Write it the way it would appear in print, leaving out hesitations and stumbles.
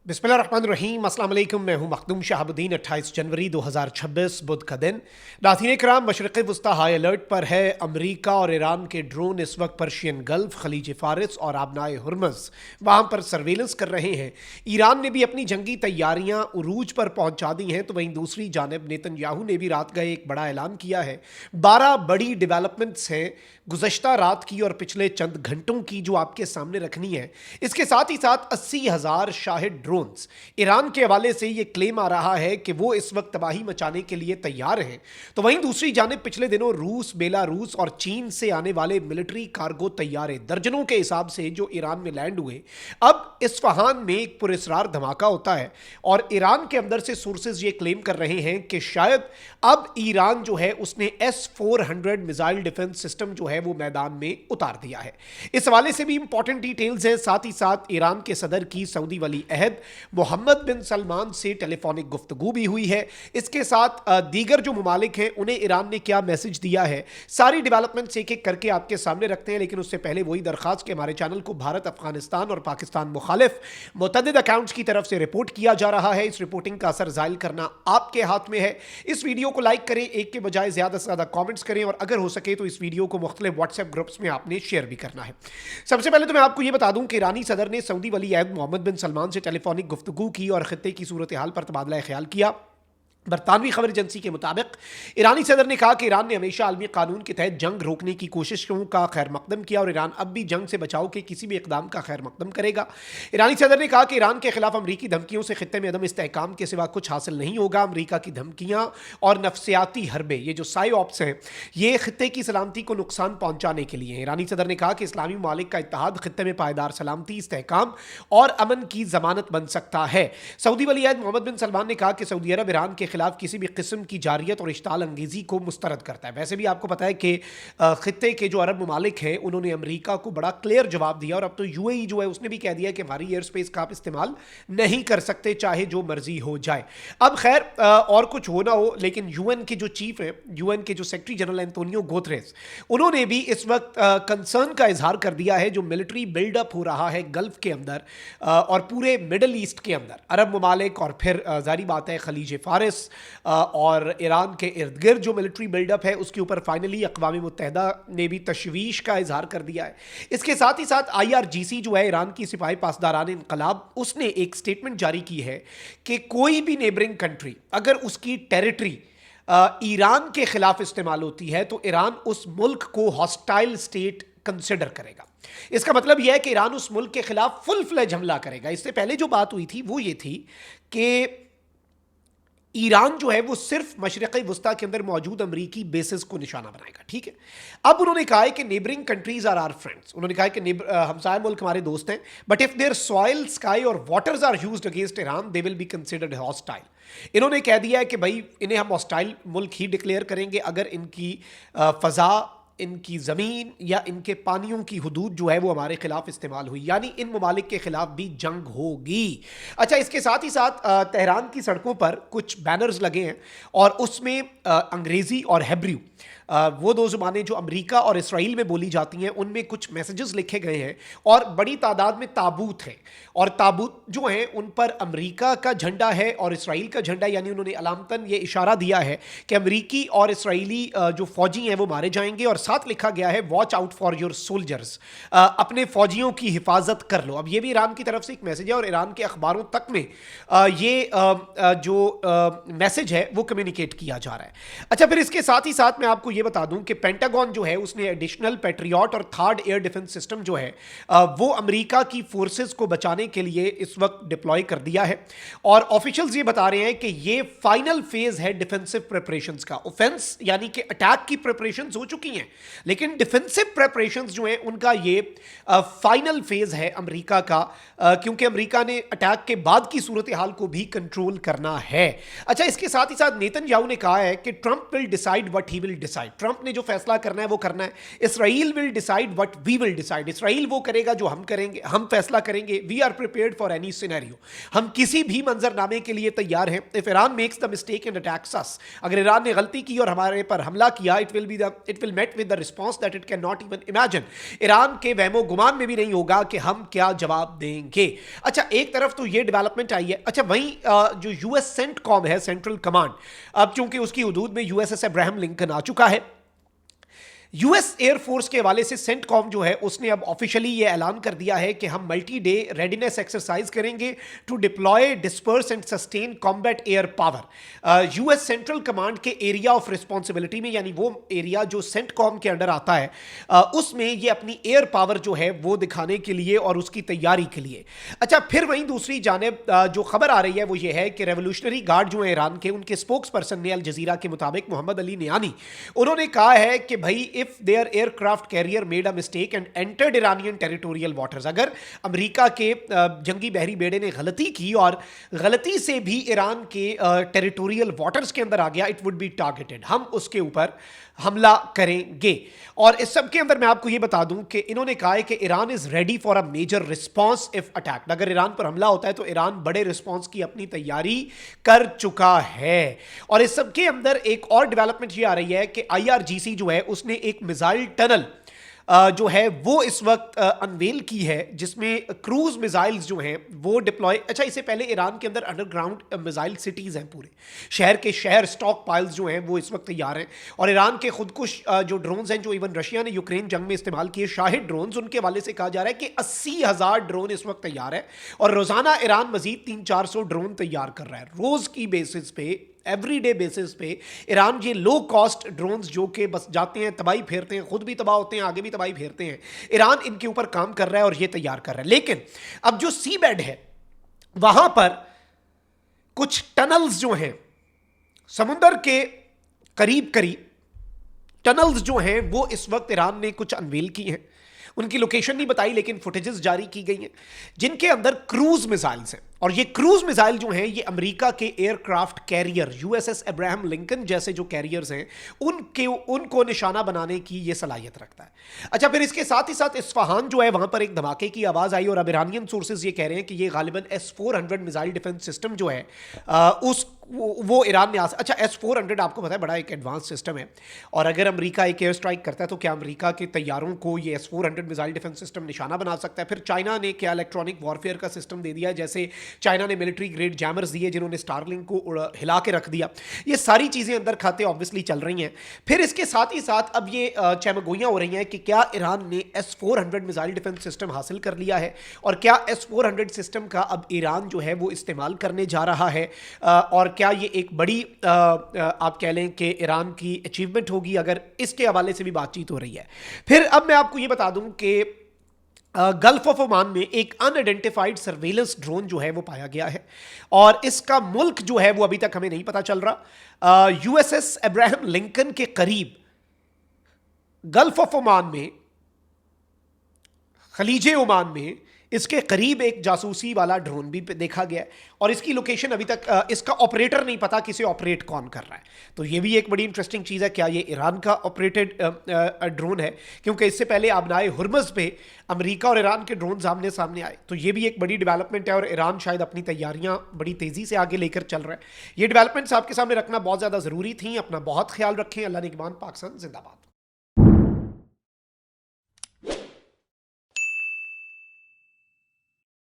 बिस्मिल्लाहिर्रहमानिर्रहीम, अस्सलाम वालेकुम। मैं हूं मखदूम शहाबुद्दीन। 28 जनवरी 2026 बुध का दिन। नाज़रीन किराम, मशरिक़ वस्ता हाई अलर्ट पर है। अमरीका और ईरान के ड्रोन इस वक्त पर्शियन गल्फ, खलीज फ़ारिस और आबनाए हुर्मज़ वहाँ पर सर्वेलेंस कर रहे हैं। ईरान ने भी अपनी जंगी तैयारियाँ उरूज पर पहुँचा दी हैं, तो वहीं दूसरी जानब नेतन्याहू ने भी रात गए एक बड़ा ऐलान किया है। 12 बड़ी डेवलपमेंट्स हैं गुज़श्ता रात की और पिछले चंद घंटों की जो आपके सामने रखनी है। इसके साथ ही साथ 80,000 शाहिद ड्रोन्स। ईरान के हवाले से ये क्लेम आ रहा है कि वो इस वक्त तबाही मचाने के लिए तैयार हैं। तो वहीं दूसरी जानिब पिछले दिनों रूस, बेलारूस और चीन से आने वाले मिलिट्री कार्गो तैयारे दर्जनों के हिसाब से जो ईरान में लैंड हुए। अब इस्फहान में एक पुरस्रार धमाका होता है और ईरान के अंदर से सोर्सेज ये क्लेम कर रहे हैं कि शायद अब ईरान जो है उसने S-400 मिसाइल डिफेंस सिस्टम जो है वो मैदान में उतार दिया है। इस हवाले से भी इंपॉर्टेंट डिटेल्स हैं। साथ ही साथ ईरान के सदर की सऊदी वली अहद मोहम्मद बिन सलमान से टेलीफोनिक गुफ्तगू भी हुई है। इसके साथ दीगर जो मुमालिक हैं उन्हें ईरान ने क्या मैसेज दिया है, सारी डेवलपमेंट्स एक एक करके आपके सामने रखते हैं। लेकिन उससे पहले वही दरखास्त कि हमारे चैनल को भारत, अफगानिस्तान और पाकिस्तान मुखालिफ मुतअद्दिद अकाउंट्स की तरफ से रिपोर्ट किया जा रहा है। इस रिपोर्टिंग का असर जाहिर करना आपके हाथ में है। इस वीडियो को लाइक करें, एक के बजाय ज्यादा से ज्यादा कॉमेंट्स करें और अगर हो सके तो इस वीडियो को मुख्तलिफ व्हाट्सएप ग्रुप्स में आपने शेयर भी करना है। सबसे पहले तो मैं आपको यह बता दूं कि ईरानी सदर ने सऊदी वली अहद मोहम्मद बिन सलमान से टेलीफोनिक गुफ्तगू की और खित्ते की सूरत हाल पर तबादला ख्याल किया। बरतानवी खबर एजेंसी के मुताबिक ईरानी सदर ने कहा कि ईरान ने हमेशा आलमी कानून के तहत जंग रोकने की कोशिशों का खैर मकदम किया और ईरान अब भी जंग से बचाव के किसी भी इकदाम का खैर मकदम करेगा। ईरानी सदर ने कहा कि ईरान के खिलाफ अमरीकी धमकियों से खित्ते में अदम इस्तेहकाम के सिवा कुछ हासिल नहीं होगा। अमरीका की धमकियां और नफसियाती हरबे, ये जो साइऑप्स हैं, ये खित्ते की सलामती को नुकसान पहुंचाने के लिए। ईरानी सदर ने कहा कि इस्लामी ममालिक का इत्तेहाद खित्ते में पायदार सलामती, इस्तेहकाम और अमन की जमानत बन सकता है। सऊदी वली अहद मोहम्मद बिन सलमान ने कहा कि सऊदी अरब ईरान के खिलाफ किसी भी किस्म की जारियत और इश्ताल अंगेजी को मुस्तरद करता है। वैसे भी आपको पता है कि खित्ते के जो अरब ममालिक हैं उन्होंने अमेरिका को बड़ा क्लियर जवाब दिया और अब तो यूएई जो है उसने भी कह दिया कि हमारी एयर स्पेस का आप इस्तेमाल नहीं कर सकते, चाहे जो मर्जी हो जाए। अब खैर और कुछ हो ना हो, लेकिन यूएन के जो चीफ हैं, यूएन के जो सेक्रेटरी जनरल एंटोनियो गुतेरेस, उन्होंने भी इस वक्त कंसर्न का इजहार कर दिया है जो मिलिट्री बिल्डअप हो रहा है गल्फ के अंदर और पूरे मिडल ईस्ट के अंदर। अरब ममालिक और फिर जारी बात है खलीज फारिस और ईरान के इर्द गिर्द जो मिलिट्री बिल्डअप है उसके ऊपर फाइनली अक़वाम मुत्तहिदा ने भी तशवीश का इजहार कर दिया है। इसके साथ ही साथ IRGC जो है ईरान की सिपाही पासदारान इनकलाब, उसने एक स्टेटमेंट जारी की है कि कोई भी नेबरिंग कंट्री अगर उसकी टेरिटरी ईरान के खिलाफ इस्तेमाल होती है तो ईरान उस मुल्क को हॉस्टाइल स्टेट कंसिडर करेगा। इसका मतलब यह है कि ईरान उस मुल्क के खिलाफ फुल फ्लेज हमला करेगा। इससे पहले जो बात हुई थी वो ये थी कि ईरान जो है वो सिर्फ मशरिक़ वस्ता के अंदर मौजूद अमरीकी बेसिस को निशाना बनाएगा। ठीक है, अब उन्होंने कहा है कि neighbouring countries are our friends. उन्होंने कहा है कि हमसाया मुल्क हमारे दोस्त हैं, but if their soil, sky और waters are used against Iran they will be considered hostile. इन्होंने कह दिया है कि भाई इन्हें हम हॉस्टाइल मुल्क ही डिक्लेयर करेंगे अगर इनकी फ़ज़ा, इनकी ज़मीन या इनके पानियों की हदूद जो है वो हमारे खिलाफ इस्तेमाल हुई, यानी इन ममालिक के खिलाफ भी जंग होगी। अच्छा, इसके साथ ही साथ तेहरान की सड़कों पर कुछ बैनर्स लगे हैं और उसमें अंग्रेज़ी और हेब्रू, वो दो ज़ुबानें जो अमेरिका और इसराइल में बोली जाती हैं, उनमें कुछ मैसेजेस लिखे गए हैं और बड़ी तादाद में ताबूत हैं और ताबूत जो हैं उन पर अमेरिका का झंडा है और इसराइल का झंडा, यानी उन्होंने अलामतन ये इशारा दिया है कि अमेरिकी और इसराइली जो फौजी हैं वो मारे जाएंगे और साथ लिखा गया है watch out for your soldiers, अपने फौजियों की हिफाजत कर लो। अब ये भी ईरान की तरफ से एक मैसेज है और ईरान के अखबारों तक में ये जो मैसेज है वो कम्युनिकेट किया जा रहा है। अच्छा, फिर इसके साथ ही साथ मैं आपको ये बता दूं कि पेंटागन जो है उसने एडिशनल पैट्रियट और थर्ड एयर डिफेंस सिस्टम जो है वो अमेरिका की फोर्सेस को बचाने के लिए इस वक्त डिप्लॉय कर दिया है और ऑफिशियल्स ये बता रहे हैं कि ये फाइनल फेज है डिफेंसिव प्रिपरेशंस का। ऑफेंस यानी कि अटैक की प्रिपरेशंस हो चुकी हैं, लेकिन डिफेंसिव प्रिपरेशंस जो हैं उनका ये फाइनल फेज है अमेरिका का, क्योंकि अमेरिका ने अटैक के बाद की सूरत हाल को भी कंट्रोल करना है। अच्छा, इसके साथ ही साथ नेतन्याहू ने कहा है कि Trump will decide what he will decide. Decide, Trump ने जो फैसला करना है वो करना है। Israel will decide what we will decide, Israel वो करेगा जो हम करेंगे, हम फैसला करेंगे। We are prepared for any scenario, हम किसी भी मंजरनामे के लिए तैयार हैं। If Iran makes the mistake and attacks us, अगर ईरान ने गलती की और हमारे पर हमला किया, it will met with the response that it can not even imagine. Iran के वहमो गुमान में भी नहीं होगा कि हम क्या जवाब देंगे। अच्छा, एक तरफ तो ये डेवलपमेंट आई है। अच्छा, वहीं जो यूएस सेंटकॉम है, सेंट्रल कमांड, अब चूंकि उसकी हुदूद में यूएसएस अब्राहम लिंकन आ चुका है, यूएस एयरफोर्स के हवाले से सेंटकॉम जो है उसने अब ऑफिशियली ये ऐलान कर दिया है कि हम मल्टी डे रेडीनेस एक्सरसाइज करेंगे to deploy, disperse and sustain combat air power. US central command के एरिया ऑफ रिस्पॉन्सिबिलिटी में, यानी वो एरिया जो सेंटकॉम के अंडर आता है, उसमें ये अपनी एयर पावर जो है वो दिखाने के लिए और उसकी तैयारी के लिए। अच्छा, फिर वहीं दूसरी जानिब जो खबर आ रही है वो ये है कि रेवोल्यूशनरी गार्ड जो है ईरान के, उनके स्पोक्स पर्सन ने अल जजीरा के मुताबिक मोहम्मद अली नियानी, उन्होंने कहा है कि भाई if their aircraft carrier made a mistake and entered Iranian territorial waters, अगर अमेरिका के जंगी बहरी बेड़े ने गलती की और गलती से भी ईरान के टेरिटोरियल वाटर्स के अंदर आ गया, इट वुड बी टारगेटेड, हम उसके ऊपर हमला करेंगे। और इस सब के अंदर मैं आपको यह बता दूं कि इन्होंने कहा है कि Iran is ready for a major response if attacked, अगर ईरान पर हमला होता है तो ईरान बड़े रिस्पॉन्स की अपनी तैयारी कर चुका है। और इस सब के अंदर एक और डेवलपमेंट ये आ रही है कि आईआरजीसी जो है उसने एक मिसाइल टनल जो है वो इस वक्त अनवेल की है, जिसमें क्रूज मिसाइल्स जो हैं वो डिप्लॉय। अच्छा, इससे पहले ईरान के अंदर अंडरग्राउंड मिसाइल सिटीज हैं, पूरे शहर के शहर स्टॉक पाइल्स जो हैं वो इस वक्त तैयार हैं। और ईरान के खुदकुश जो ड्रोन्स हैं, जो इवन रशिया ने यूक्रेन जंग में इस्तेमाल किए, शाहिद ड्रोन्स, उनके हवाले से कहा जा रहा है कि 80,000 ड्रोन इस वक्त तैयार है। और रोजाना ईरान मजीद 300-400 ड्रोन तैयार कर रहा है रोज की बेसिस पे, एवरीडे बेसिस पे। ईरान ये लो कॉस्ट ड्रोन्स जो कि बस जाते हैं, तबाही फेरते हैं, खुद भी तबाह होते हैं, आगे भी तबाही फेरते हैं, ईरान इनके ऊपर काम कर रहा है और ये तैयार कर रहा है। लेकिन अब जो सी बेड है वहां पर कुछ टनल्स जो हैं समुंदर के करीब करीब, टनल्स जो हैं वो इस वक्त ईरान ने कुछ अनवेल की हैं। उनकी लोकेशन नहीं बताई लेकिन फुटेजेस जारी की गई हैं, जिनके अंदर क्रूज मिसाइल्स हैं। और ये क्रूज मिसाइल जो हैं ये अमेरिका के aircraft carrier, USS Abraham Lincoln जैसे जो कैरियर्स हैं उनको निशाना बनाने की ये सलाहियत रखता है। अच्छा, फिर इसके साथ ही साथ इस्फहान जो है वहां पर एक धमाके की आवाज आई और अब ईरानियन सोर्सेज ये कह रहे हैं कि ये गालिबन S-400 मिसाइल डिफेंस सिस्टम जो है वो ईरान ने अच्छा, S-400 आपको पता है बड़ा एक एडवांस सिस्टम है, और अगर अमेरिका एक एयर स्ट्राइक करता है तो क्या अमेरिका के तैयारों को ये S-400 मिसाइल डिफेंस सिस्टम निशाना बना सकता है? फिर चाइना ने क्या इलेक्ट्रॉनिक वॉरफेयर का सिस्टम दे दिया, जैसे चाइना ने मिलिट्री ग्रेड जैमर्स दिए जिन्होंने स्टारलिंक को हिला के रख दिया। ये सारी चीजें अंदर खाते ऑब्वियसली चल रही हैं। फिर इसके साथ ही साथ अब ये चमगोइयां हो रही हैं कि क्या ईरान ने S-400 मिसाइल डिफेंस सिस्टम हासिल कर लिया है और क्या S-400 सिस्टम का अब ईरान जो है वो इस्तेमाल करने जा रहा है, और क्या ये एक बड़ी आप कह लें कि ईरान की अचीवमेंट होगी, अगर इसके हवाले से भी बातचीत हो रही है। फिर अब मैं आपको ये बता दूं कि गल्फ ऑफ ओमान में एक अनआइडेंटिफाइड सर्वेलेंस ड्रोन जो है वो पाया गया है और इसका मुल्क जो है वो अभी तक हमें नहीं पता चल रहा। यूएसएस अब्राहम लिंकन के करीब गल्फ ऑफ ओमान में, खलीजे ओमान में, इसके करीब एक जासूसी वाला ड्रोन भी देखा गया है और इसकी लोकेशन अभी तक इसका ऑपरेटर नहीं पता, किसे ऑपरेट कौन कर रहा है। तो ये भी एक बड़ी इंटरेस्टिंग चीज़ है, क्या ये ईरान का ऑपरेटेड ड्रोन है? क्योंकि इससे पहले आबनाए हुर्मज़ पे अमेरिका और ईरान के ड्रोन सामने सामने आए, तो ये भी एक बड़ी डेवलपमेंट है और ईरान शायद अपनी तैयारियां बड़ी तेज़ी से आगे लेकर चल रहा है। ये डेवलपमेंट्स आपके सामने रखना बहुत ज़्यादा ज़रूरी थी। अपना बहुत ख्याल रखें। अल्लाह निगहबान। पाकिस्तान जिंदाबाद।